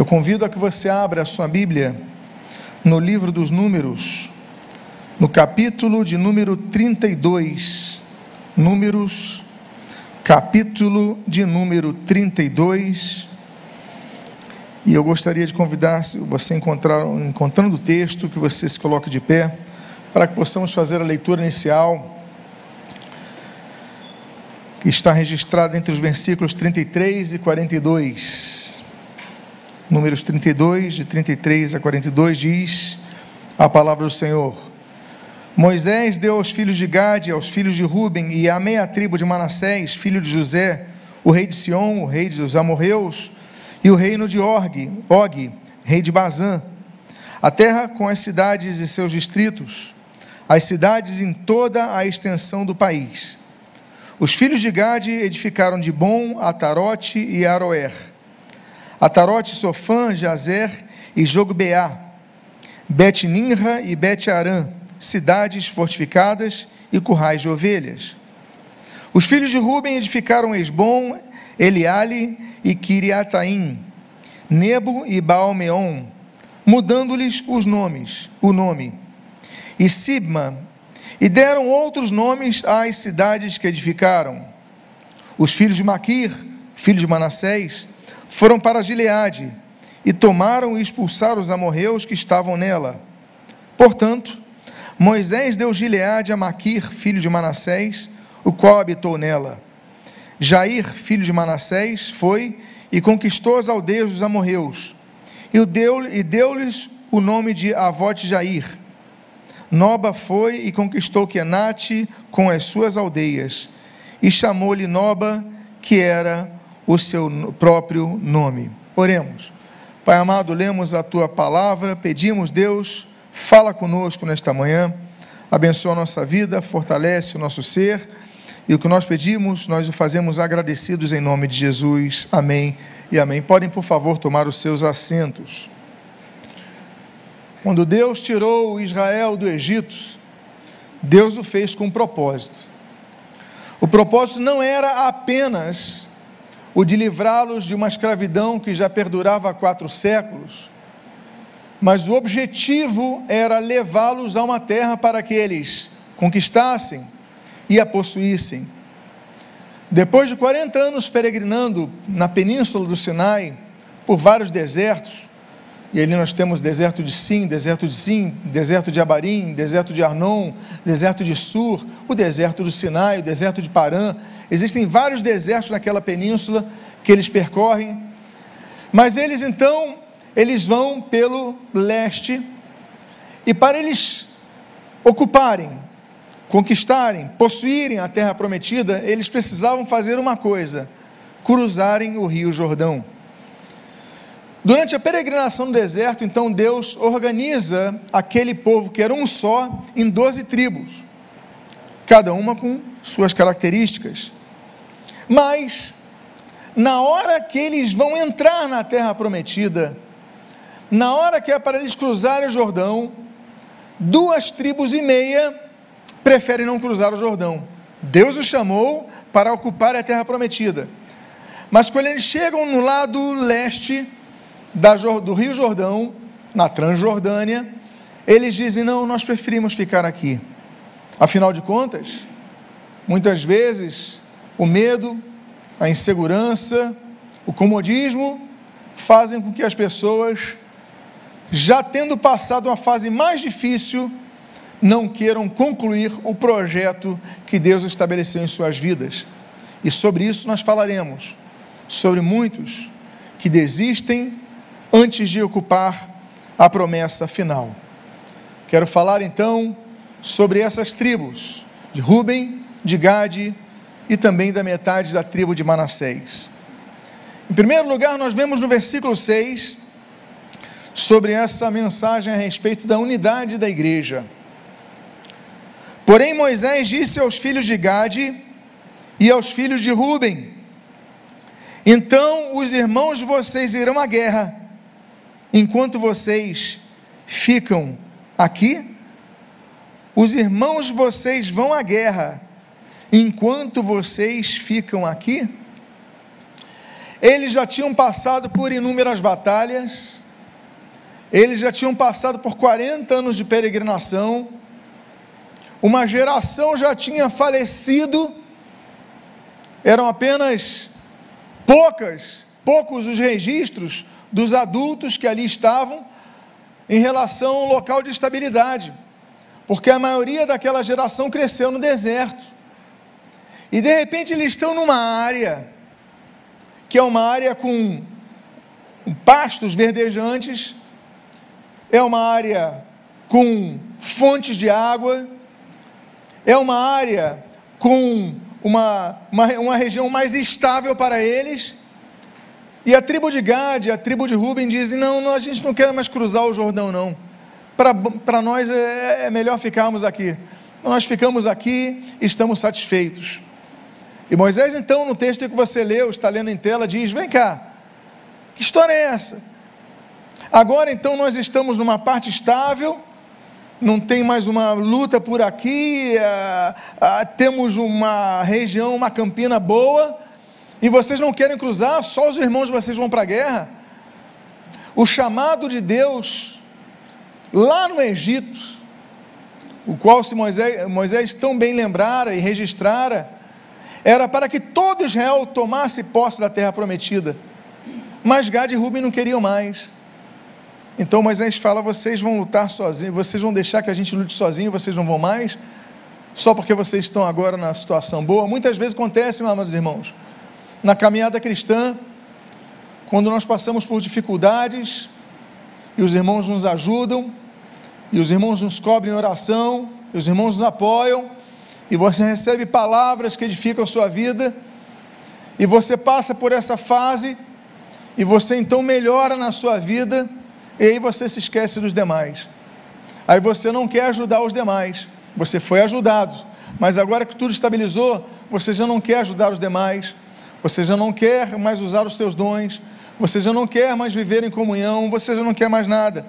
Eu convido a que você abra a sua Bíblia no livro dos Números, no capítulo de número 32, Números, capítulo de número 32, e eu gostaria de convidar, se você encontrando o texto, que você se coloque de pé, para que possamos fazer a leitura inicial, que está registrada entre os versículos 33 e 42, Números 32, de 33 a 42, diz a palavra do Senhor: Moisés deu aos filhos de Gade, aos filhos de Ruben e à meia tribo de Manassés, filho de José, o rei de Sion, o rei dos amorreus, e o reino de Og, rei de Bazã, a terra com as cidades e seus distritos, as cidades em toda a extensão do país. Os filhos de Gade edificaram Dibom, Atarote e Aroer, Atarote, Sofã, Jazer e Jogbeá, Bet-Nimra e Bet-Arã, cidades fortificadas e currais de ovelhas. Os filhos de Ruben edificaram Esbom, Eliale e Kiriataim, Nebo e Baal-meon, mudando-lhes o nome, e Sibma, e deram outros nomes às cidades que edificaram. Os filhos de Maquir, filho de Manassés, foram para Gileade, e tomaram e expulsaram os amorreus que estavam nela. Portanto, Moisés deu Gileade a Maquir, filho de Manassés, o qual habitou nela. Jair, filho de Manassés, foi e conquistou as aldeias dos amorreus, e deu-lhes o nome de Avote-Jair. Noba foi e conquistou Quenate com as suas aldeias, e chamou-lhe Noba, que era o seu próprio nome. Oremos. Pai amado, lemos a Tua palavra, pedimos, Deus, fala conosco nesta manhã, abençoa a nossa vida, fortalece o nosso ser, e o que nós pedimos, nós o fazemos agradecidos em nome de Jesus. Amém e amém. Podem, por favor, tomar os seus assentos. Quando Deus tirou Israel do Egito, Deus o fez com um propósito. O propósito não era apenas o de livrá-los de uma escravidão que já perdurava há 4 séculos, mas o objetivo era levá-los a uma terra para que eles conquistassem e a possuíssem. Depois de 40 anos peregrinando na península do Sinai, por vários desertos, e ali nós temos deserto de Sim, deserto de Abarim, deserto de Arnon, deserto de Sur, o deserto do Sinai, o deserto de Parã. Existem vários desertos naquela península que eles percorrem, mas eles vão pelo leste, e para eles ocuparem, conquistarem, possuírem a terra prometida, eles precisavam fazer uma coisa: cruzarem o rio Jordão. Durante a peregrinação no deserto, então, Deus organiza aquele povo que era um só, em 12 tribos, cada uma com suas características. Mas, na hora que eles vão entrar na terra prometida, na hora que é para eles cruzarem o Jordão, 2,5 tribos preferem não cruzar o Jordão. Deus os chamou para ocupar a terra prometida, mas quando eles chegam no lado leste do Rio Jordão, na Transjordânia, eles dizem: não, nós preferimos ficar aqui. Afinal de contas, muitas vezes o medo, a insegurança, o comodismo fazem com que as pessoas, já tendo passado uma fase mais difícil, não queiram concluir o projeto que Deus estabeleceu em suas vidas. E sobre isso nós falaremos, sobre muitos que desistem antes de ocupar a promessa final. Quero falar então sobre essas tribos, de Ruben, de Gade e também da metade da tribo de Manassés. Em primeiro lugar, nós vemos no versículo 6, sobre essa mensagem a respeito da unidade da igreja. Porém Moisés disse aos filhos de Gade e aos filhos de Ruben: então os irmãos de vocês irão à guerra, enquanto vocês ficam aqui? Os irmãos de vocês vão à guerra, enquanto vocês ficam aqui? Eles já tinham passado por inúmeras batalhas, eles já tinham passado por 40 anos de peregrinação, uma geração já tinha falecido, eram apenas poucos os registros dos adultos que ali estavam em relação ao local de estabilidade, porque a maioria daquela geração cresceu no deserto, e de repente eles estão numa área, que é uma área com pastos verdejantes, é uma área com fontes de água, é uma área com uma região mais estável para eles, e a tribo de Gade, a tribo de Ruben dizem, não, a gente não quer mais cruzar o Jordão não, para nós é melhor ficarmos aqui, nós ficamos aqui e estamos satisfeitos. E Moisés então, no texto que você leu, está lendo em tela, diz, vem cá, que história é essa? Agora então nós estamos numa parte estável, não tem mais uma luta por aqui, temos uma região, uma campina boa, e vocês não querem cruzar, só os irmãos de vocês vão para a guerra. O chamado de Deus, lá no Egito, o qual se Moisés tão bem lembrara e registrara, era para que todo Israel tomasse posse da terra prometida, mas Gade e Ruben não queriam mais. Então Moisés fala, vocês vão lutar sozinhos, vocês vão deixar que a gente lute sozinho, vocês não vão mais, só porque vocês estão agora na situação boa. Muitas vezes acontece, meus amados irmãos, na caminhada cristã, quando nós passamos por dificuldades, e os irmãos nos ajudam, e os irmãos nos cobrem oração, e os irmãos nos apoiam, e você recebe palavras que edificam a sua vida, e você passa por essa fase, e você então melhora na sua vida, e aí você se esquece dos demais, aí você não quer ajudar os demais, você foi ajudado, mas agora que tudo estabilizou, você já não quer ajudar os demais, você já não quer mais usar os teus dons, você já não quer mais viver em comunhão, você já não quer mais nada.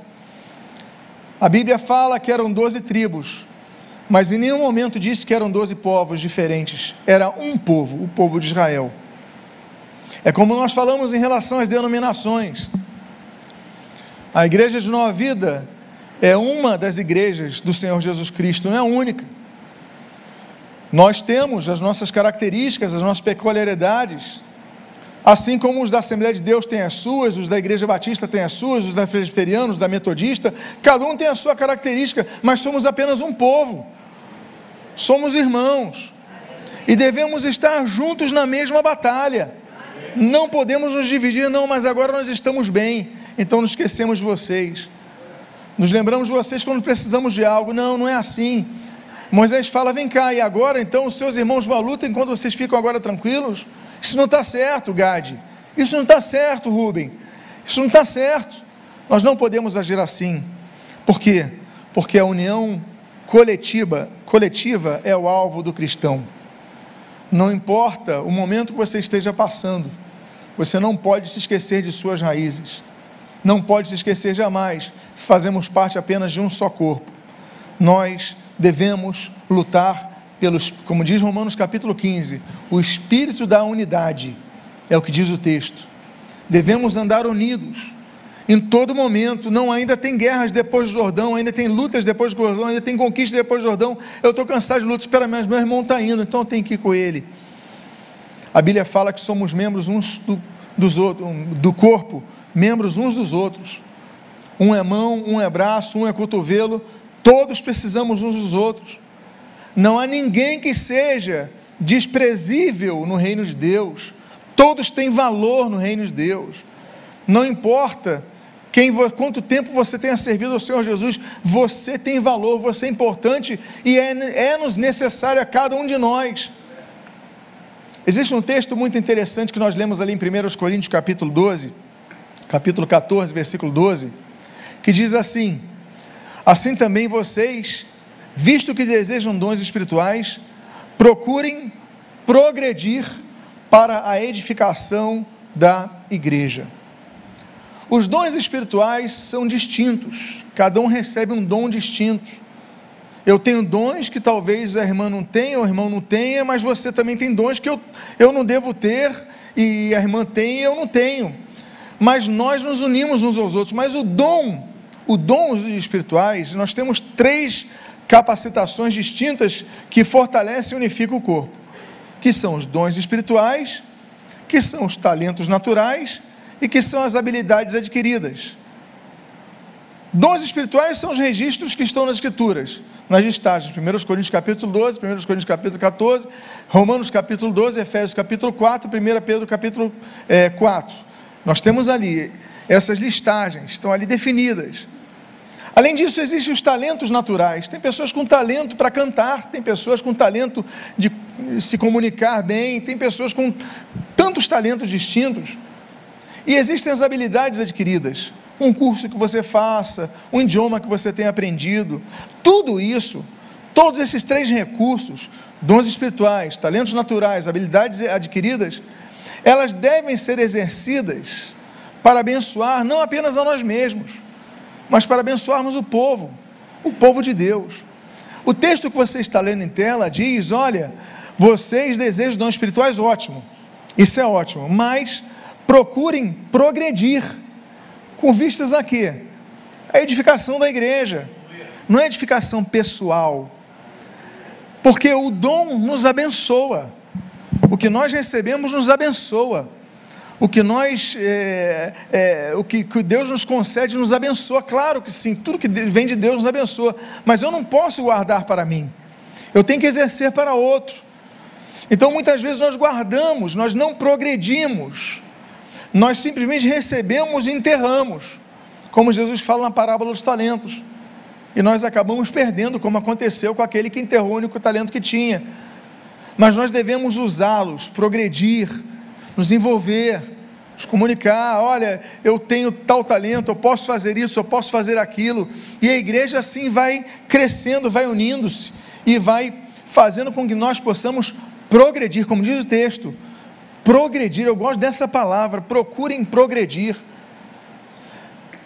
A Bíblia fala que eram 12 tribos, mas em nenhum momento disse que eram 12 povos diferentes, era um povo, o povo de Israel. É como nós falamos em relação às denominações, a igreja de Nova Vida é uma das igrejas do Senhor Jesus Cristo, não é a única. Nós temos as nossas características, as nossas peculiaridades, assim como os da Assembleia de Deus têm as suas, os da Igreja Batista têm as suas, os da Presbiterianos, da Metodista, cada um tem a sua característica, mas somos apenas um povo, somos irmãos, e devemos estar juntos na mesma batalha, não podemos nos dividir, não, mas agora nós estamos bem, então nos esquecemos de vocês, nos lembramos de vocês quando precisamos de algo, não é assim. Moisés fala, vem cá, e agora então os seus irmãos vão à luta enquanto vocês ficam agora tranquilos? Isso não está certo, Gade, isso não está certo, Ruben, isso não está certo, nós não podemos agir assim. Por quê? Porque a união coletiva é o alvo do cristão. Não importa o momento que você esteja passando, você não pode se esquecer de suas raízes, não pode se esquecer jamais, fazemos parte apenas de um só corpo. Nós devemos lutar como diz Romanos capítulo 15, o espírito da unidade, é o que diz o texto. Devemos andar unidos, em todo momento. Não, ainda tem guerras depois do Jordão, ainda tem lutas depois do Jordão, ainda tem conquistas depois do Jordão, eu estou cansado de lutas, espera, mas meu irmão está indo, então eu tenho que ir com ele. A Bíblia fala que somos membros uns dos outros, do corpo, membros uns dos outros, um é mão, um é braço, um é cotovelo, todos precisamos uns dos outros. Não há ninguém que seja desprezível no reino de Deus, todos têm valor no reino de Deus, não importa quanto tempo você tenha servido ao Senhor Jesus, você tem valor, você é importante, e é-nos necessário a cada um de nós. Existe um texto muito interessante que nós lemos ali em 1 Coríntios capítulo 12, capítulo 14, versículo 12, que diz assim, assim também vocês, visto que desejam dons espirituais, procurem progredir para a edificação da igreja. Os dons espirituais são distintos, cada um recebe um dom distinto. Eu tenho dons que talvez a irmã não tenha, ou o irmão não tenha, mas você também tem dons que eu não devo ter, e a irmã tem e eu não tenho. Mas nós nos unimos uns aos outros. Mas os dons espirituais, nós temos 3 capacitações distintas que fortalecem e unificam o corpo, que são os dons espirituais, que são os talentos naturais e que são as habilidades adquiridas. Dons espirituais são os registros que estão nas Escrituras, nas listagens, 1 Coríntios capítulo 12, 1 Coríntios capítulo 14, Romanos capítulo 12, Efésios capítulo 4, 1 Pedro capítulo 4. Nós temos ali, essas listagens estão ali definidas. Além disso, existem os talentos naturais. Tem pessoas com talento para cantar, tem pessoas com talento de se comunicar bem, tem pessoas com tantos talentos distintos. E existem as habilidades adquiridas, um curso que você faça, um idioma que você tenha aprendido, tudo isso, todos esses 3 recursos, dons espirituais, talentos naturais, habilidades adquiridas, elas devem ser exercidas para abençoar não apenas a nós mesmos, mas para abençoarmos o povo de Deus. O texto que você está lendo em tela diz, olha, vocês desejam dons espirituais, ótimo, isso é ótimo, mas procurem progredir, com vistas a quê? A edificação da igreja, não é edificação pessoal, porque o dom nos abençoa, o que nós recebemos nos abençoa, o que Deus nos concede nos abençoa, claro que sim, tudo que vem de Deus nos abençoa, mas eu não posso guardar para mim, eu tenho que exercer para outro. Então muitas vezes nós guardamos, nós não progredimos, nós simplesmente recebemos e enterramos, como Jesus fala na parábola dos talentos, e nós acabamos perdendo, como aconteceu com aquele que enterrou o único talento que tinha. Mas nós devemos usá-los, progredir, nos envolver, nos comunicar, olha, eu tenho tal talento, eu posso fazer isso, eu posso fazer aquilo, e a igreja assim vai crescendo, vai unindo-se, e vai fazendo com que nós possamos progredir, como diz o texto, progredir, eu gosto dessa palavra, procurem progredir,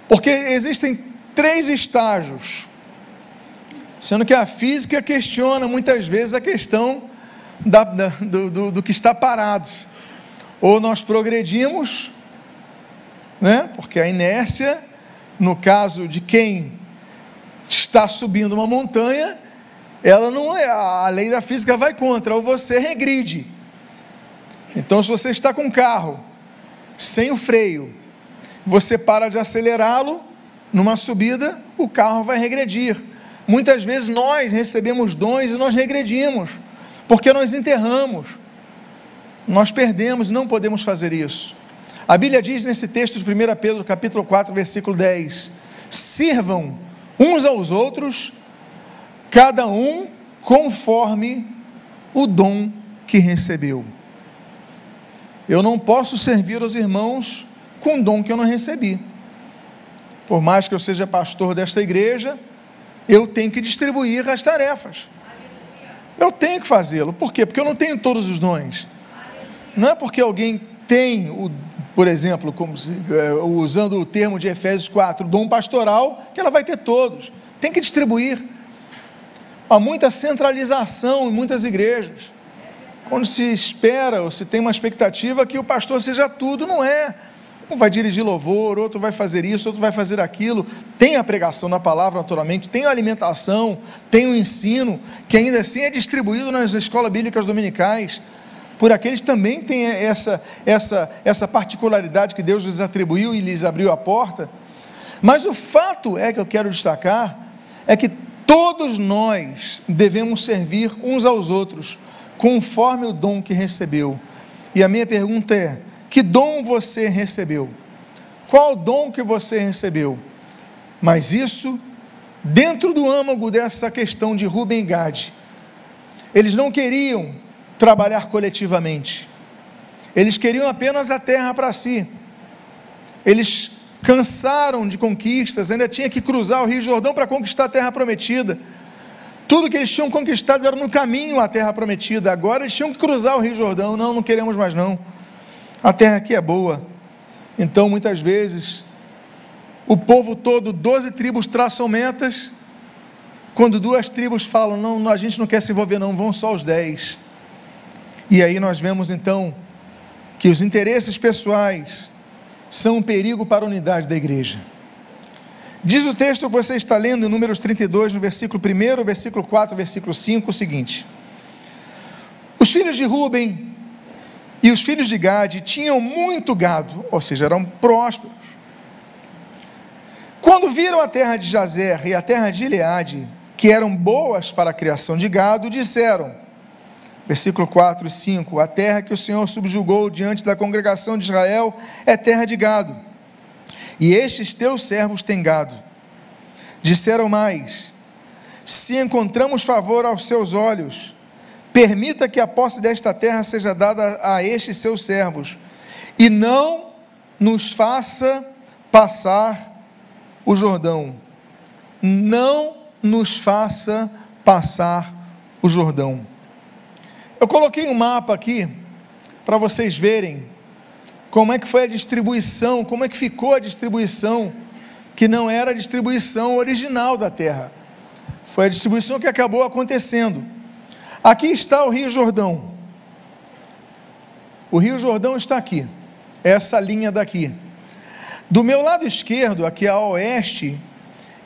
porque existem 3 estágios, sendo que a física questiona muitas vezes a questão do que está parado, ou nós progredimos, né? Porque a inércia, no caso de quem está subindo uma montanha, ela não é, a lei da física vai contra, ou você regride. Então, se você está com um carro sem o freio, você para de acelerá-lo numa subida, o carro vai regredir. Muitas vezes nós recebemos dons e nós regredimos, porque nós enterramos, nós perdemos, não podemos fazer isso. A Bíblia diz nesse texto de 1 Pedro capítulo 4, versículo 10, sirvam uns aos outros, cada um conforme o dom que recebeu. Eu não posso servir aos irmãos com um dom que eu não recebi. Por mais que eu seja pastor desta igreja, eu tenho que distribuir as tarefas. Eu tenho que fazê-lo. Por quê? Porque eu não tenho todos os dons. Não é porque alguém tem, por exemplo, usando o termo de Efésios 4, dom pastoral, que ela vai ter todos. Tem que distribuir. Há muita centralização em muitas igrejas. Quando se espera, ou se tem uma expectativa que o pastor seja tudo, não é. Um vai dirigir louvor, outro vai fazer isso, outro vai fazer aquilo. Tem a pregação na palavra, naturalmente, tem a alimentação, tem o ensino, que ainda assim é distribuído nas escolas bíblicas dominicais, por aqueles que também têm essa particularidade que Deus lhes atribuiu e lhes abriu a porta. Mas o fato é que eu quero destacar, é que todos nós devemos servir uns aos outros, conforme o dom que recebeu. E a minha pergunta é, que dom você recebeu? Qual o dom que você recebeu? Mas isso, dentro do âmago dessa questão de Rubem e Gade, eles não queriam trabalhar coletivamente, eles queriam apenas a terra para si, eles cansaram de conquistas, ainda tinha que cruzar o Rio Jordão para conquistar a terra prometida. Tudo que eles tinham conquistado era no caminho à terra prometida, agora eles tinham que cruzar o Rio Jordão. Não queremos mais não, a terra aqui é boa. Então muitas vezes o povo todo, 12 tribos traçam metas, quando 2 tribos falam, não, a gente não quer se envolver não, vão só os 10, e aí nós vemos então que os interesses pessoais são um perigo para a unidade da igreja. Diz o texto que você está lendo em Números 32, no versículo 1, versículo 4, versículo 5, o seguinte: os filhos de Ruben e os filhos de Gade tinham muito gado, ou seja, eram prósperos. Quando viram a terra de Jazer e a terra de Gileade, que eram boas para a criação de gado, disseram, versículo 4 e 5, a terra que o Senhor subjugou diante da congregação de Israel é terra de gado, e estes teus servos têm gado. Disseram mais, se encontramos favor aos seus olhos, permita que a posse desta terra seja dada a estes seus servos, e não nos faça passar o Jordão. Não nos faça passar o Jordão. Eu coloquei um mapa aqui, para vocês verem, como é que foi a distribuição, como é que ficou a distribuição, que não era a distribuição original da terra. Foi a distribuição que acabou acontecendo. Aqui está o Rio Jordão. O Rio Jordão está aqui, essa linha daqui. Do meu lado esquerdo, aqui a oeste,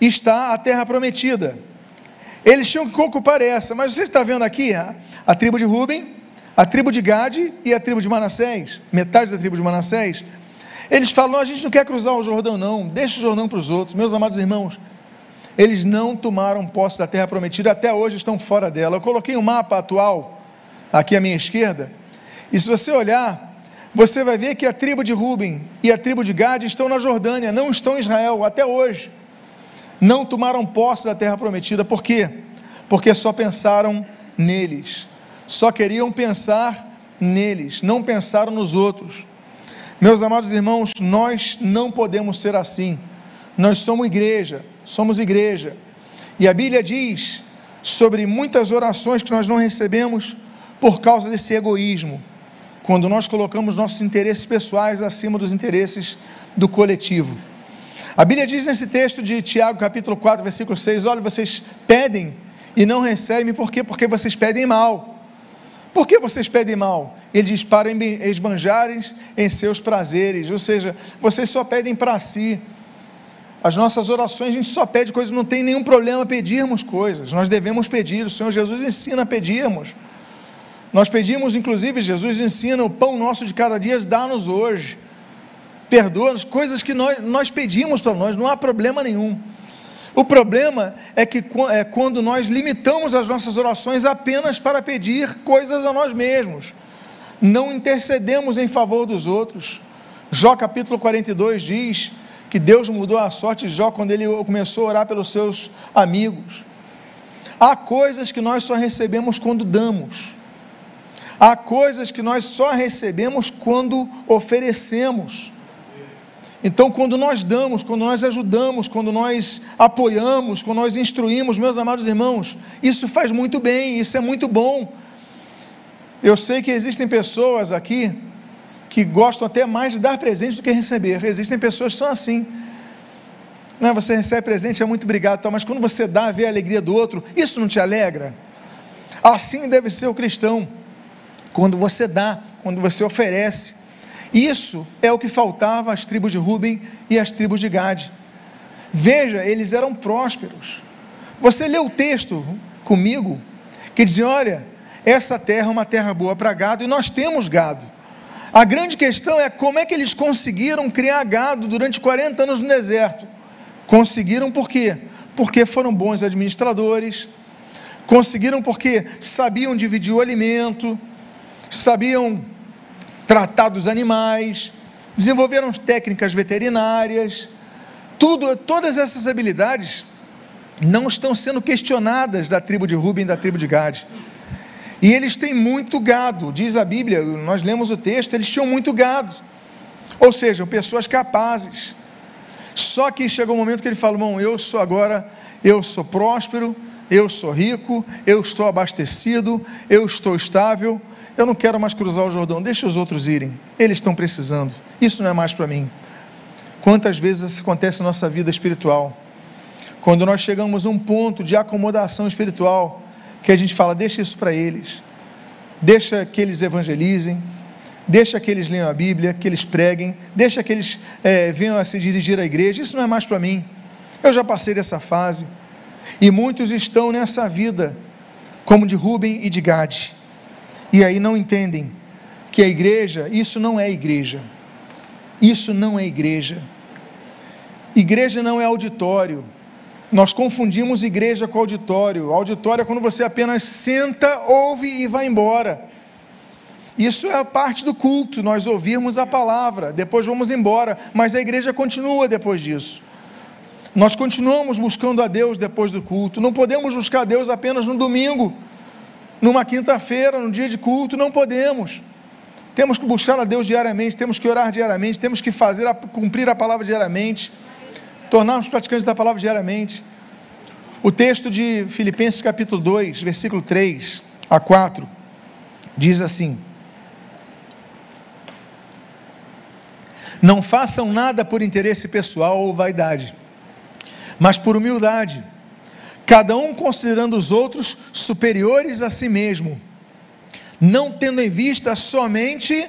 está a terra prometida. Eles tinham que ocupar essa, mas você está vendo aqui a tribo de Ruben, a tribo de Gade e a tribo de Manassés, metade da tribo de Manassés. Eles falam, a gente não quer cruzar o Jordão não, deixa o Jordão para os outros. Meus amados irmãos, eles não tomaram posse da terra prometida, até hoje estão fora dela. Eu coloquei um mapa atual, aqui à minha esquerda, e se você olhar, você vai ver que a tribo de Ruben e a tribo de Gade estão na Jordânia, não estão em Israel, até hoje. Não tomaram posse da terra prometida. Por quê? Porque só pensaram neles, só queriam pensar neles, não pensaram nos outros. Meus amados irmãos, nós não podemos ser assim. Nós somos igreja, e a Bíblia diz sobre muitas orações que nós não recebemos por causa desse egoísmo, quando nós colocamos nossos interesses pessoais acima dos interesses do coletivo. A Bíblia diz nesse texto de Tiago, capítulo 4, versículo 6, olha, vocês pedem e não recebem, por quê? Porque vocês pedem mal. Por que vocês pedem mal? Ele diz, para esbanjarem em seus prazeres, ou seja, vocês só pedem para si. As nossas orações, a gente só pede coisas, não tem nenhum problema pedirmos coisas, nós devemos pedir, o Senhor Jesus ensina a pedirmos. Nós pedimos, inclusive, Jesus ensina, o pão nosso de cada dia, dá-nos hoje. Perdoa-nos, coisas que nós pedimos para nós, não há problema nenhum. O problema é quando nós limitamos as nossas orações apenas para pedir coisas a nós mesmos. Não intercedemos em favor dos outros. Jó capítulo 42 diz que Deus mudou a sorte de Jó quando ele começou a orar pelos seus amigos. Há coisas que nós só recebemos quando damos. Há coisas que nós só recebemos quando oferecemos. Então, quando nós damos, quando nós ajudamos, quando nós apoiamos, quando nós instruímos, meus amados irmãos, isso faz muito bem, isso é muito bom. Eu sei que existem pessoas aqui que gostam até mais de dar presente do que receber. Existem pessoas que são assim. Não, você recebe presente, é muito obrigado, mas quando você dá, vê a alegria do outro, isso não te alegra? Assim deve ser o cristão. Quando você dá, quando você oferece. Isso é o que faltava às tribos de Ruben e às tribos de Gade. Veja, eles eram prósperos. Você lê o texto comigo, que dizia, olha, essa terra é uma terra boa para gado, e nós temos gado. A grande questão é como é que eles conseguiram criar gado durante 40 anos no deserto. Conseguiram por quê? Porque foram bons administradores, conseguiram porque sabiam dividir o alimento, sabiam tratar dos animais, desenvolveram técnicas veterinárias, todas essas habilidades não estão sendo questionadas da tribo de Ruben e da tribo de Gade. E eles têm muito gado, diz a Bíblia, nós lemos o texto, eles tinham muito gado, ou seja, pessoas capazes. Só que chegou um momento que ele falou, irmão, eu sou próspero, eu sou rico, eu estou abastecido, eu estou estável, eu não quero mais cruzar o Jordão, deixa os outros irem, eles estão precisando, isso não é mais para mim. Quantas vezes isso acontece na nossa vida espiritual, quando nós chegamos a um ponto de acomodação espiritual, que a gente fala, deixa isso para eles, deixa que eles evangelizem, deixa que eles leiam a Bíblia, que eles preguem, deixa que eles venham a se dirigir à igreja, isso não é mais para mim, eu já passei dessa fase. E muitos estão nessa vida, como de Rúben e de Gade, e aí não entendem que a igreja, isso não é igreja, isso não é igreja. Igreja não é auditório. Nós confundimos igreja com auditório. Auditório é quando você apenas senta, ouve e vai embora. Isso é a parte do culto, nós ouvirmos a palavra, depois vamos embora, mas a igreja continua depois disso. Nós continuamos buscando a Deus depois do culto. Não podemos buscar a Deus apenas no domingo, numa quinta-feira, no dia de culto, não podemos. Temos que buscar a Deus diariamente, temos que orar diariamente, temos que cumprir a palavra diariamente, tornarmos praticantes da palavra diariamente. O texto de Filipenses capítulo 2, versículo 3 a 4, diz assim: não façam nada por interesse pessoal ou vaidade, mas por humildade, cada um considerando os outros superiores a si mesmo, não tendo em vista somente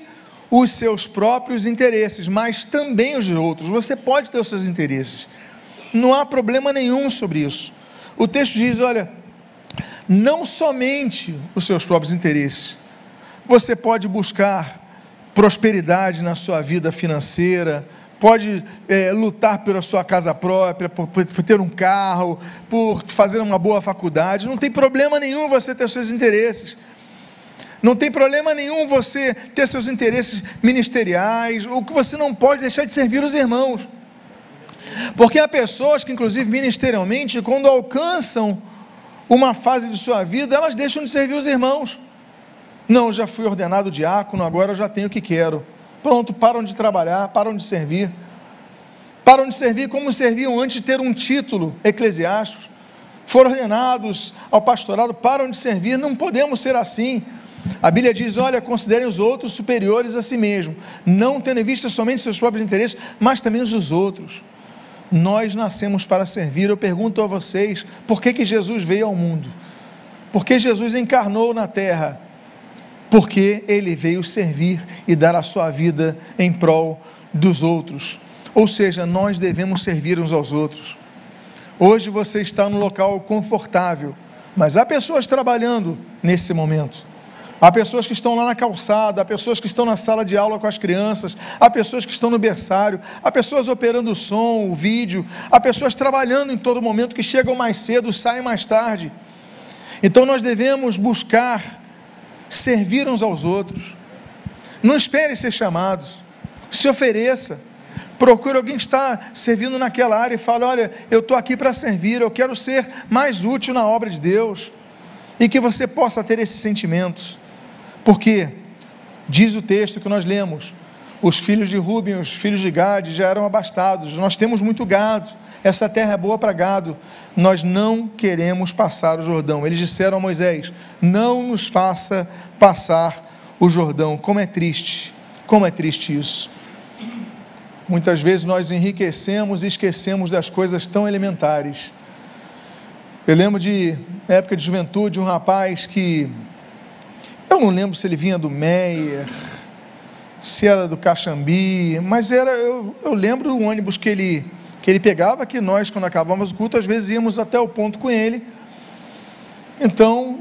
os seus próprios interesses, mas também os de outros. Você pode ter os seus interesses, não há problema nenhum sobre isso. O texto diz, olha, não somente os seus próprios interesses, você pode buscar prosperidade na sua vida financeira, pode lutar pela sua casa própria, por ter um carro, por fazer uma boa faculdade, não tem problema nenhum você ter os seus interesses. Não tem problema nenhum você ter seus interesses ministeriais. O que você não pode deixar de servir os irmãos, porque há pessoas que inclusive ministerialmente, quando alcançam uma fase de sua vida, elas deixam de servir os irmãos. Não, eu já fui ordenado diácono, agora eu já tenho o que quero. Pronto, param de trabalhar, param de servir como serviam antes de ter um título eclesiástico, foram ordenados ao pastorado, param de servir. Não podemos ser assim. A Bíblia diz, olha, considerem os outros superiores a si mesmo, não tendo em vista somente seus próprios interesses, mas também os dos outros. Nós nascemos para servir. Eu pergunto a vocês, por que Jesus veio ao mundo? Por que Jesus encarnou na terra? Porque Ele veio servir e dar a sua vida em prol dos outros, ou seja, nós devemos servir uns aos outros. Hoje você está num local confortável, mas há pessoas trabalhando nesse momento. Há pessoas que estão lá na calçada, há pessoas que estão na sala de aula com as crianças, há pessoas que estão no berçário, há pessoas operando o som, o vídeo, há pessoas trabalhando em todo momento, que chegam mais cedo, saem mais tarde. Então nós devemos buscar servir uns aos outros. Não espere ser chamados, se ofereça, procure alguém que está servindo naquela área e fale, olha, eu estou aqui para servir, eu quero ser mais útil na obra de Deus, e que você possa ter esses sentimentos. Porque diz o texto que nós lemos, os filhos de Rúben, os filhos de Gade já eram abastados, nós temos muito gado, essa terra é boa para gado, nós não queremos passar o Jordão. Eles disseram a Moisés, não nos faça passar o Jordão. Como é triste isso. Muitas vezes nós enriquecemos e esquecemos das coisas tão elementares. Eu lembro na época de juventude, um rapaz que, eu não lembro se ele vinha do Meier, se era do Caxambi, mas eu lembro do ônibus que ele pegava, que nós, quando acabávamos o culto, às vezes íamos até o ponto com ele. Então,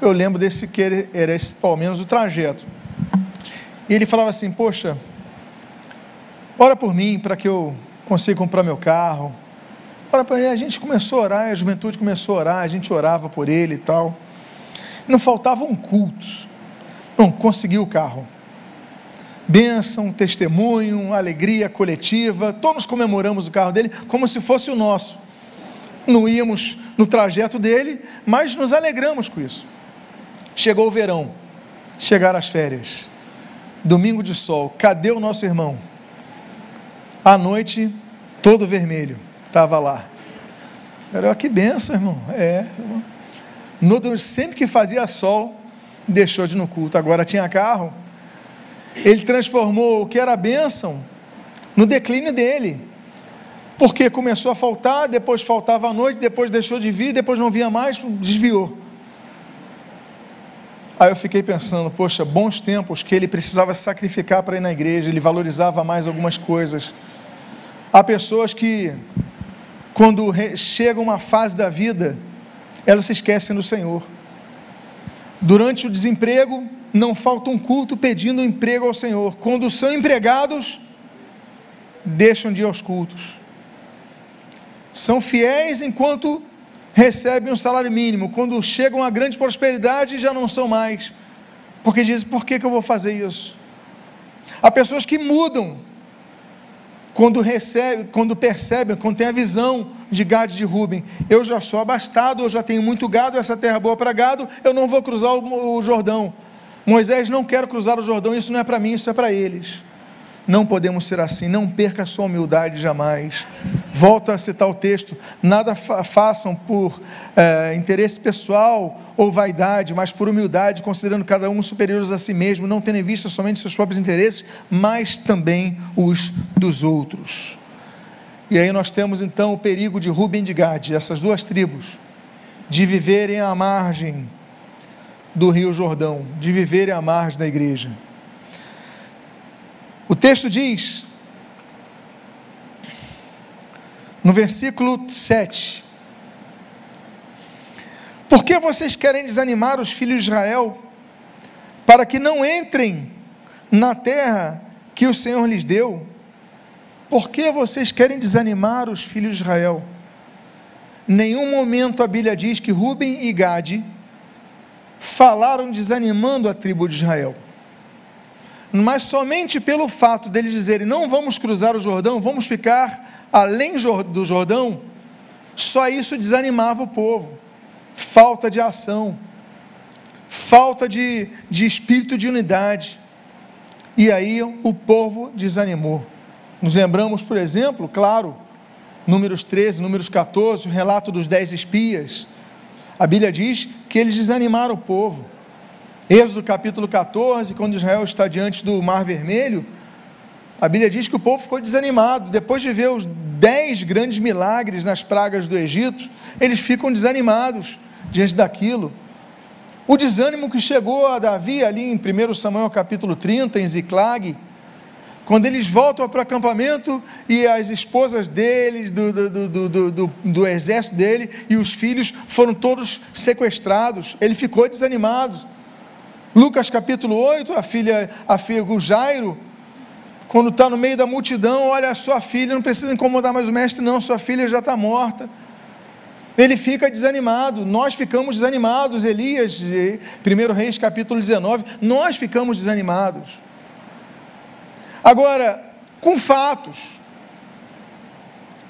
eu lembro que era esse, pelo menos, o trajeto. E ele falava assim, poxa, ora por mim, para que eu consiga comprar meu carro. Ora para ele. A gente começou a orar, a juventude começou a orar, a gente orava por ele e tal. Não faltava um culto. Não, conseguiu o carro. Bênção, testemunho, alegria coletiva, todos comemoramos o carro dele como se fosse o nosso. Não íamos no trajeto dele, mas nos alegramos com isso. Chegou o verão, chegaram as férias, domingo de sol, cadê o nosso irmão? À noite, todo vermelho, estava lá. Era, que bênção, irmão. Sempre que fazia sol, deixou de ir no culto, agora tinha carro. Ele transformou o que era bênção no declínio dele, porque começou a faltar, depois faltava à noite, depois deixou de vir, depois não via mais, desviou. Aí eu fiquei pensando, poxa, bons tempos que ele precisava se sacrificar para ir na igreja, ele valorizava mais algumas coisas. Há pessoas que, quando chega uma fase da vida, elas se esquecem do Senhor. Durante o desemprego, não falta um culto pedindo emprego ao Senhor. Quando são empregados, deixam de ir aos cultos. São fiéis enquanto recebem um salário mínimo. Quando chegam a grande prosperidade, já não são mais. Porque dizem, por que eu vou fazer isso? Há pessoas que mudam quando percebem, quando tem a visão de Gade e de Rúben. Eu já sou abastado, eu já tenho muito gado, essa terra é boa para gado, eu não vou cruzar o Jordão. Moisés, não quero cruzar o Jordão, isso não é para mim, isso é para eles. Não podemos ser assim, não perca a sua humildade jamais. Volto a citar o texto, nada façam por interesse pessoal ou vaidade, mas por humildade, considerando cada um superiores a si mesmo, não tendo em vista somente seus próprios interesses, mas também os dos outros. E aí nós temos então o perigo de Rúben e de Gade, essas duas tribos, de viverem à margem do rio Jordão, de viverem à margem da igreja. O texto diz, no versículo 7, por que vocês querem desanimar os filhos de Israel, para que não entrem na terra que o Senhor lhes deu? Por que vocês querem desanimar os filhos de Israel? Em nenhum momento a Bíblia diz que Rúben e Gade falaram desanimando a tribo de Israel. Mas somente pelo fato deles dizerem, não vamos cruzar o Jordão, vamos ficar além do Jordão, só isso desanimava o povo. Falta de ação, falta de espírito de unidade, e aí o povo desanimou. Nos lembramos, por exemplo, claro, Números 13, Números 14, o relato dos 10 espias. A Bíblia diz que eles desanimaram o povo. Êxodo capítulo 14, quando Israel está diante do Mar Vermelho, a Bíblia diz que o povo ficou desanimado. Depois de ver os 10 grandes milagres nas pragas do Egito, eles ficam desanimados diante daquilo. O desânimo que chegou a Davi ali em 1 Samuel capítulo 30, em Ziclag, quando eles voltam para o acampamento e as esposas deles, do exército dele e os filhos foram todos sequestrados, ele ficou desanimado. Lucas capítulo 8, a filha o Jairo, quando está no meio da multidão, olha, a sua filha, não precisa incomodar mais o mestre não, sua filha já está morta. Ele fica desanimado, nós ficamos desanimados. Elias, 1 Reis capítulo 19, nós ficamos desanimados. Agora, com fatos,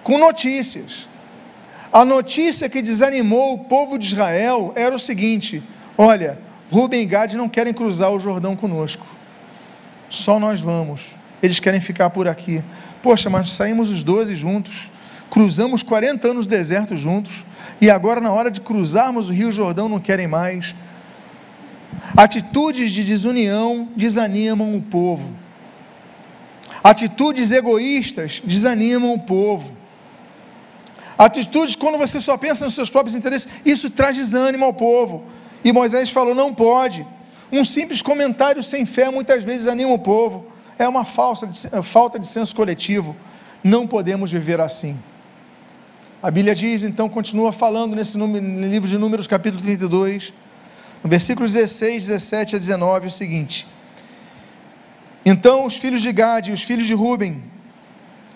com notícias. A notícia que desanimou o povo de Israel era o seguinte: olha, Rúben e Gade não querem cruzar o Jordão conosco, só nós vamos, eles querem ficar por aqui. Poxa, mas saímos os 12 juntos, cruzamos 40 anos no deserto juntos, e agora na hora de cruzarmos o rio Jordão não querem mais. Atitudes de desunião desanimam o povo. Atitudes egoístas desanimam o povo. Atitudes quando você só pensa nos seus próprios interesses, isso traz desânimo ao povo. E Moisés falou, não pode. Um simples comentário sem fé muitas vezes anima o povo. É uma falta de senso coletivo. Não podemos viver assim. A Bíblia diz, então, continua falando no livro de Números, capítulo 32, no versículos 16, 17 a 19, o seguinte: então os filhos de Gade e os filhos de Rúben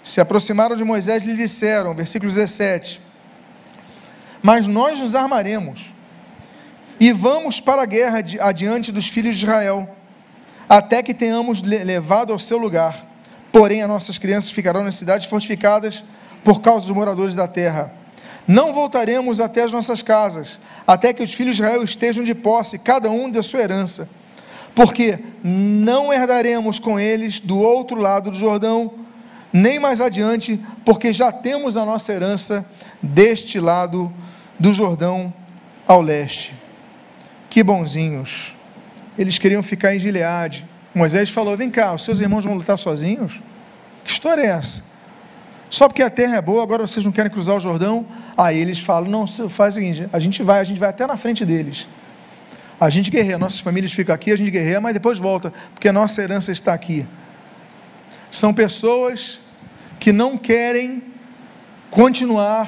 se aproximaram de Moisés e lhe disseram, versículo 17, mas nós nos armaremos e vamos para a guerra adiante dos filhos de Israel, até que tenhamos levado ao seu lugar. Porém, as nossas crianças ficarão nas cidades fortificadas por causa dos moradores da terra. Não voltaremos até as nossas casas, até que os filhos de Israel estejam de posse, cada um da sua herança, porque não herdaremos com eles do outro lado do Jordão, nem mais adiante, porque já temos a nossa herança deste lado do Jordão ao leste. Que bonzinhos, eles queriam ficar em Gileade. Moisés falou, vem cá, os seus irmãos vão lutar sozinhos? Que história é essa? Só porque a terra é boa, agora vocês não querem cruzar o Jordão? Aí eles falam, não, faz o seguinte, a gente vai até na frente deles. A gente guerreia, nossas famílias ficam aqui, a gente guerreia, mas depois volta, porque a nossa herança está aqui. São pessoas que não querem continuar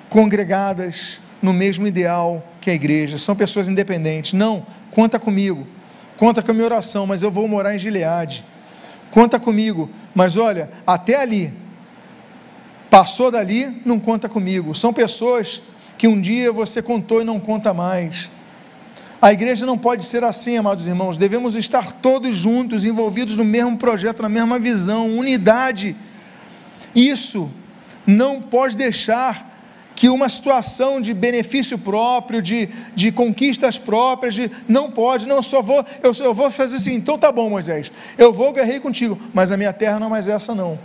congregadas no mesmo ideal que a igreja, são pessoas independentes. Não, conta comigo, conta com a minha oração, mas eu vou morar em Gileade, conta comigo, mas olha, até ali, passou dali, não conta comigo. São pessoas que um dia você contou e não conta mais. A igreja não pode ser assim, amados irmãos, devemos estar todos juntos, envolvidos no mesmo projeto, na mesma visão, unidade. Isso não pode deixar que uma situação de benefício próprio, de conquistas próprias, não pode, não, eu vou fazer assim, então tá bom, Moisés, eu vou guerrear contigo, mas a minha terra não é mais essa não.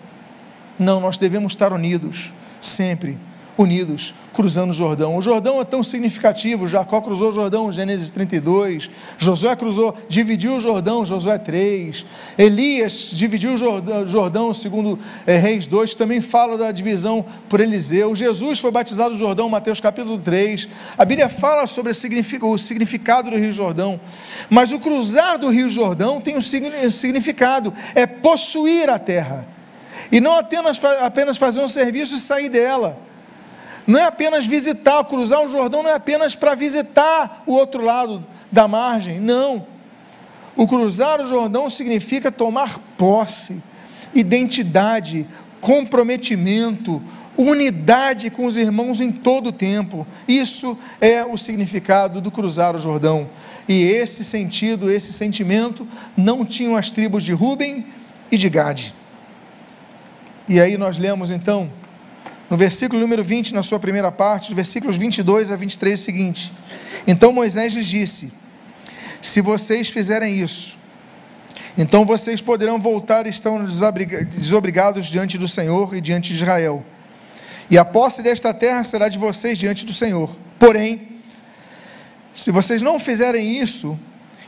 Não, nós devemos estar unidos, sempre unidos, cruzando o Jordão. O Jordão é tão significativo. Jacó cruzou o Jordão, Gênesis 32, Josué dividiu o Jordão, Josué 3, Elias dividiu o Jordão, segundo Reis 2, que também fala da divisão por Eliseu. Jesus foi batizado no Jordão, Mateus capítulo 3, a Bíblia fala sobre o significado do Rio Jordão, mas o cruzar do Rio Jordão tem um significado, é possuir a terra, e não apenas fazer um serviço e sair dela. Não é apenas visitar, cruzar o Jordão não é apenas para visitar o outro lado da margem, não. O cruzar o Jordão significa tomar posse, identidade, comprometimento, unidade com os irmãos em todo o tempo. Isso é o significado do cruzar o Jordão. E esse sentido, esse sentimento, não tinham as tribos de Ruben e de Gade. E aí nós lemos então, no versículo número 20, na sua primeira parte, dos versículos 22 a 23, o seguinte: então Moisés lhes disse: se vocês fizerem isso, então vocês poderão voltar e estão desobrigados diante do Senhor e diante de Israel, e a posse desta terra será de vocês diante do Senhor. Porém, se vocês não fizerem isso,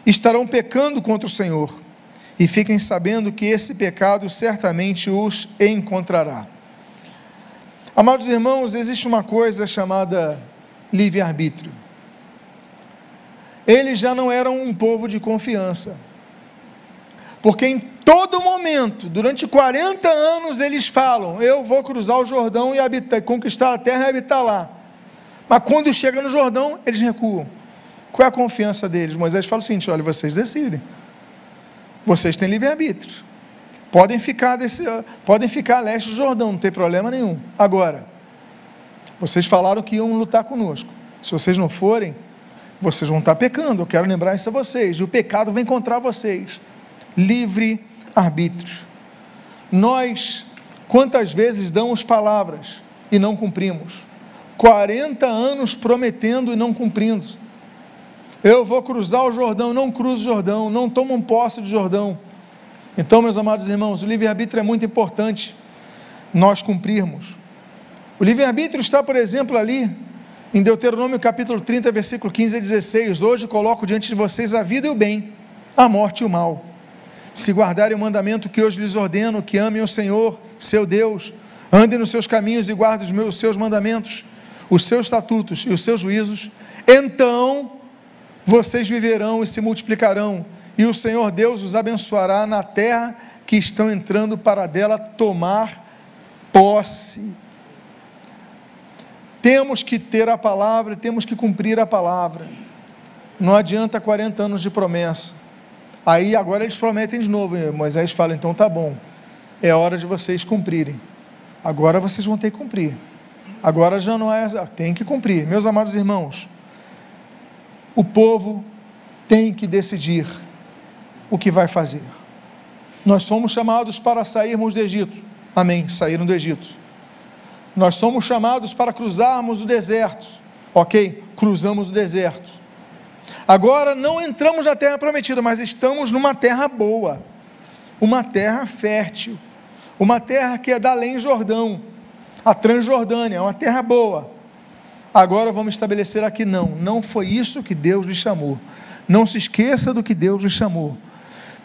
estarão pecando contra o Senhor, e fiquem sabendo que esse pecado certamente os encontrará. Amados irmãos, existe uma coisa chamada livre-arbítrio. Eles já não eram um povo de confiança, porque em todo momento, durante 40 anos, eles falam: eu vou cruzar o Jordão e conquistar a terra e habitar lá. Mas quando chega no Jordão, eles recuam. Qual é a confiança deles? Moisés fala o seguinte: olha, vocês decidem, vocês têm livre-arbítrio. Podem ficar a leste do Jordão, não tem problema nenhum. Agora, vocês falaram que iam lutar conosco. Se vocês não forem, vocês vão estar pecando. Eu quero lembrar isso a vocês. E o pecado vem contra vocês. Livre-arbítrio. Nós, quantas vezes damos palavras e não cumprimos? 40 anos prometendo e não cumprindo. Eu vou cruzar o Jordão, não cruzo o Jordão, não tomam posse do Jordão. Então, meus amados irmãos, o livre-arbítrio é muito importante nós cumprirmos. O livre-arbítrio está, por exemplo, ali em Deuteronômio capítulo 30, versículo 15 a 16. Hoje coloco diante de vocês a vida e o bem, a morte e o mal. Se guardarem o mandamento que hoje lhes ordeno, que amem o Senhor, seu Deus, andem nos seus caminhos e guardem os seus mandamentos, os seus estatutos e os seus juízos, então vocês viverão e se multiplicarão, e o Senhor Deus os abençoará na terra que estão entrando para dela tomar posse. Temos que ter a palavra, temos que cumprir a palavra. Não adianta 40 anos de promessa. Aí agora eles prometem de novo. Moisés fala: então tá bom, é hora de vocês cumprirem. Agora vocês vão ter que cumprir. Agora já não é, tem que cumprir. Meus amados irmãos, o povo tem que decidir o que vai fazer. Nós somos chamados para sairmos do Egito. Amém, saíram do Egito. Nós somos chamados para cruzarmos o deserto. Ok, cruzamos o deserto. Agora não entramos na terra prometida, mas estamos numa terra boa, uma terra fértil, uma terra que é da além Jordão, a Transjordânia, uma terra boa. Agora vamos estabelecer aqui: não foi isso que Deus lhe chamou. Não se esqueça do que Deus lhe chamou.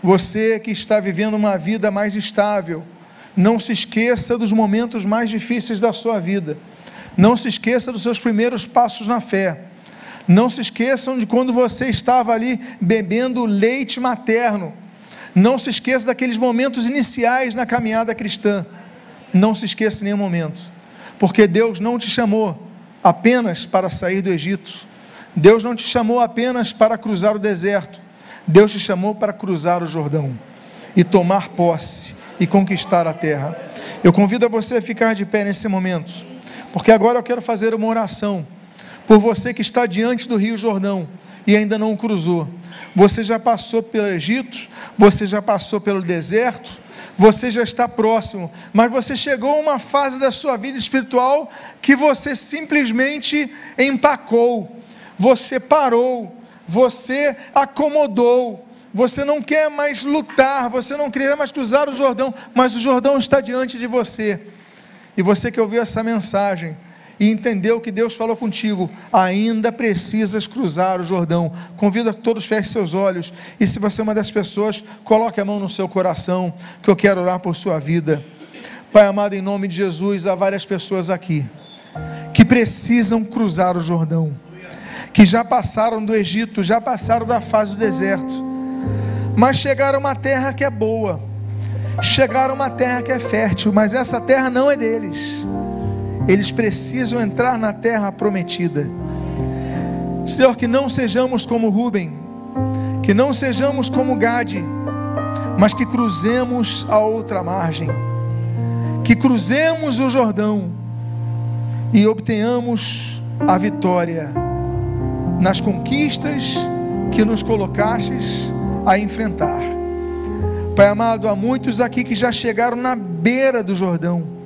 Você que está vivendo uma vida mais estável, não se esqueça dos momentos mais difíceis da sua vida. Não se esqueça dos seus primeiros passos na fé. Não se esqueçam de quando você estava ali bebendo leite materno. Não se esqueça daqueles momentos iniciais na caminhada cristã. Não se esqueça em nenhum momento, porque Deus não te chamou apenas para sair do Egito. Deus não te chamou apenas para cruzar o deserto. Deus te chamou para cruzar o Jordão e tomar posse e conquistar a terra. Eu convido a você a ficar de pé nesse momento, porque agora eu quero fazer uma oração por você que está diante do Rio Jordão e ainda não o cruzou. Você já passou pelo Egito, você já passou pelo deserto, você já está próximo, mas você chegou a uma fase da sua vida espiritual que você simplesmente empacou, você parou, você acomodou, você não quer mais lutar, você não quer mais cruzar o Jordão, mas o Jordão está diante de você. E você que ouviu essa mensagem e entendeu que Deus falou contigo, ainda precisas cruzar o Jordão. Convido a que todos fechem seus olhos, e se você é uma das pessoas, coloque a mão no seu coração, que eu quero orar por sua vida. Pai amado, em nome de Jesus, há várias pessoas aqui que precisam cruzar o Jordão, que já passaram do Egito, já passaram da fase do deserto, mas chegaram a uma terra que é boa, chegaram a uma terra que é fértil, mas essa terra não é deles. Eles precisam entrar na terra prometida. Senhor, que não sejamos como Rúben, que não sejamos como Gade, mas que cruzemos a outra margem, que cruzemos o Jordão e obtenhamos a vitória nas conquistas que nos colocastes a enfrentar. Pai amado, há muitos aqui que já chegaram na beira do Jordão,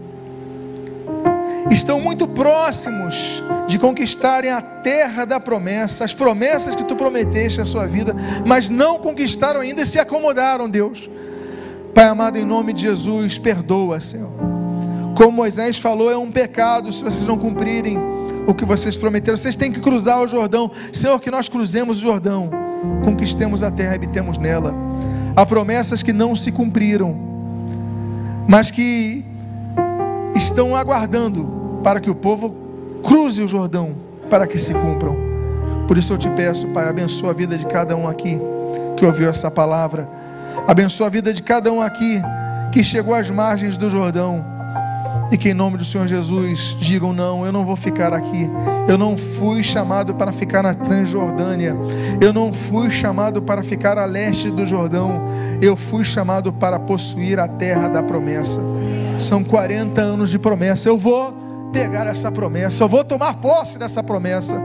estão muito próximos de conquistarem a terra da promessa, as promessas que tu prometeste à sua vida, mas não conquistaram ainda e se acomodaram, Deus. Pai amado, em nome de Jesus, perdoa, Senhor. Como Moisés falou, é um pecado se vocês não cumprirem o que vocês prometeram. Vocês têm que cruzar o Jordão. Senhor, que nós cruzemos o Jordão, conquistemos a terra e habitemos nela. Há promessas que não se cumpriram, mas que estão aguardando para que o povo cruze o Jordão, para que se cumpram. Por isso eu te peço, Pai, abençoa a vida de cada um aqui que ouviu essa palavra, abençoa a vida de cada um aqui que chegou às margens do Jordão, e que em nome do Senhor Jesus digam: não, eu não vou ficar aqui, eu não fui chamado para ficar na Transjordânia, eu não fui chamado para ficar a leste do Jordão, eu fui chamado para possuir a terra da promessa. São 40 anos de promessa, eu vou pegar essa promessa, eu vou tomar posse dessa promessa.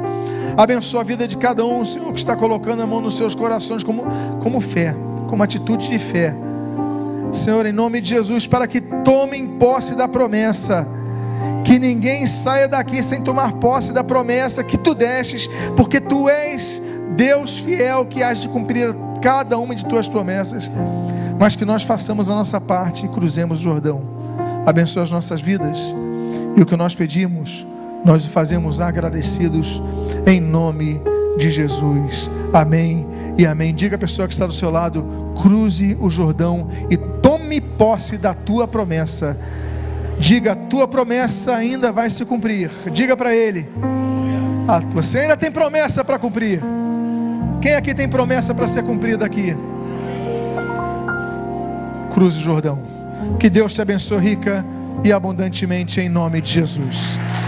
Abençoa a vida de cada um, Senhor, que está colocando a mão nos seus corações como fé, como atitude de fé, Senhor, em nome de Jesus, para que tomem posse da promessa, que ninguém saia daqui sem tomar posse da promessa que tu destes, porque tu és Deus fiel, que hás de cumprir cada uma de tuas promessas, mas que nós façamos a nossa parte e cruzemos o Jordão. Abençoa as nossas vidas, e o que nós pedimos, nós o fazemos agradecidos, em nome de Jesus, amém e amém. Diga à pessoa que está do seu lado: cruze o Jordão e tome posse da tua promessa. Diga: a tua promessa ainda vai se cumprir. Diga para ele: você ainda tem promessa para cumprir. Quem aqui tem promessa para ser cumprida aqui? Cruze o Jordão. Que Deus te abençoe rica e abundantemente, em nome de Jesus.